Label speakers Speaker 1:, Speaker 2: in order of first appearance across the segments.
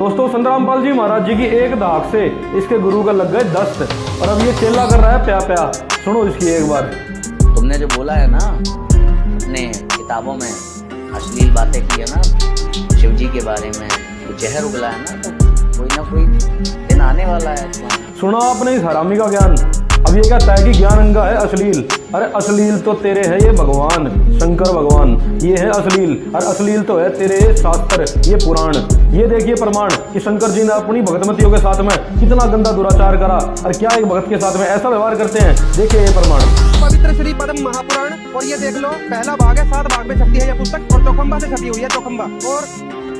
Speaker 1: दोस्तों संतरामपाल जी महाराज जी की एक धाक से इसके गुरु का लग गए दस्त और अब ये चेला कर रहा है प्या प्या। सुनो इसकी एक बार।
Speaker 2: तुमने जो बोला है ना अपने किताबों में अश्लील बातें की है ना शिव जी के बारे में, वो जहर उगला है ना, तो कोई ना कोई दिन आने वाला है।
Speaker 1: सुना आपने इस हरामी का ज्ञान। अब ये कहता है कि ज्ञान अंगा है अश्लील। अरे अश्लील तो तेरे है ये भगवान शंकर भगवान, ये है अश्लील। और अश्लील तो है तेरे शास्त्र, ये पुराण। ये देखिए प्रमाण कि शंकर जी ने अपनी भगतमतियों के साथ में कितना गंदा दुराचार करा और क्या एक भक्त के साथ में ऐसा व्यवहार करते हैं। देखिए ये प्रमाण
Speaker 3: पवित्र श्री पद्म महापुराण। और ये देख लो पहला भाग है, 7 भाग में छपी है ये पुस्तक और चौखंबा से छपी हुई है, चौखंबा। और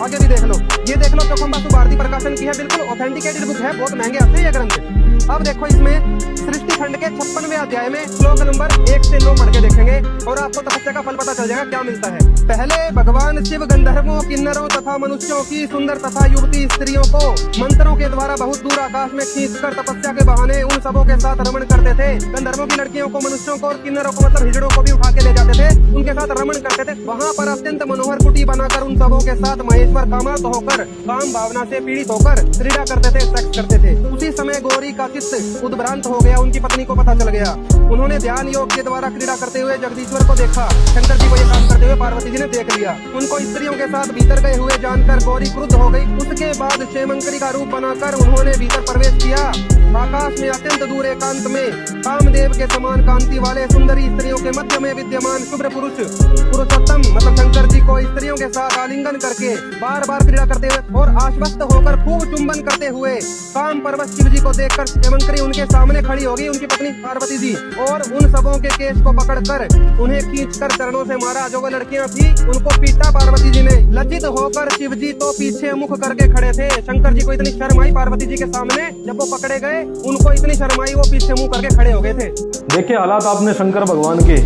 Speaker 3: आगे भी देख लो, ये देख लो चौखंबा भारती प्रकाशन की है, बिल्कुल ऑथेंटिकेटेड बुक है, बहुत महंगे आते हैं ये ग्रंथ। अब देखो इसमें सृष्टि खंड के 56वें अध्याय में श्लोक नंबर 1 से 9 पढ़ के देखेंगे और आपको तपस्या का फल पता चल जाएगा क्या मिलता है। पहले भगवान शिव गंधर्वों, किन्नरों तथा मनुष्यों की सुंदर तथा युवती स्त्रियों को मंत्रों के द्वारा बहुत दूर आकाश में खींचकर तपस्या के बहाने उन सबों के साथ रमण करते थे। गंधर्वों की लड़कियों को, मनुष्यों को और किन्नरों को मतलब हिजड़ों को भी उठा के ले जाते थे, उनके साथ रमण करते थे। वहाँ पर अत्यंत मनोहर कुटी बनाकर उन सबों के साथ महेश्वर कामार्थ होकर, काम भावना से पीड़ित होकर क्रीड़ा करते थे, सेक्स करते थे। उसी समय गौरी का चित्त उद्भ्रांत हो गया, उनकी पत्नी को पता चल गया। उन्होंने ध्यान योग के द्वारा क्रीड़ा करते हुए जगदीश्वर को देखा। शंकर जी को ये काम करते हुए पार्वती जी ने देख लिया। उनको स्त्रियों के साथ भीतर गए हुए जानकर गौरी क्रुद्ध हो गई। उसके बाद क्षेमंकरी का रूप बनाकर उन्होंने भीतर प्रवेश किया। आकाश में अत्यंत दूर एकांत में कामदेव के समान कांति वाले सुंदरी स्त्रियों के मध्य में विद्यमान शुभ्र पुरुषोत्तम मतलब शंकर जी को स्त्रियों के साथ आलिंगन करके बार बार क्रीड़ा करते हुए और आश्वस्त होकर खूब चुंबन करते हुए काम पर्वत शिव जी को देखकर क्षेमंकरी उनके सामने खड़ी होगी, उनकी पत्नी पार्वती जी, और उन सबों के केश को पकड़कर उन्हें खींचकर चरणों से मारा। जो वो लड़कियां थी उनको पीटा पार्वती जी ने। लज्जित होकर शिव जी तो पीछे मुख करके खड़े थे। शंकर जी को इतनी शर्म आई पार्वती जी के सामने, जब वो पकड़े गए उनको इतनी शर्म आई वो पीछे मुंह करके खड़े हो गए थे।
Speaker 1: देखिए हालात आपने शंकर भगवान के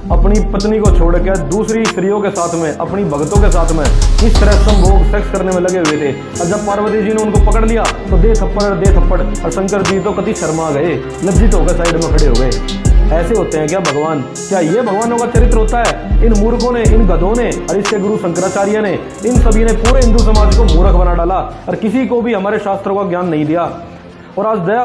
Speaker 1: अपनी पत्नी को छोड़कर दूसरी स्त्रियों के साथ में, अपनी भक्तों के साथ में इस तरह संभोग सेक्स करने में लगे हुए थे। और जब पार्वती जी ने उनको पकड़ लिया तो दे थप्पड़ और शंकर जी तो कति शर्मा गए, लज्जित होकर साइड में खड़े हो गए। ऐसे होते हैं क्या भगवान? क्या ये भगवानों का चरित्र होता है? इन मूर्खों ने, इन गधों ने और इसके गुरु शंकराचार्य ने, इन सभी ने पूरे हिंदू समाज को मूर्ख बना डाला और किसी को भी हमारे शास्त्रों का ज्ञान नहीं दिया। और आज दया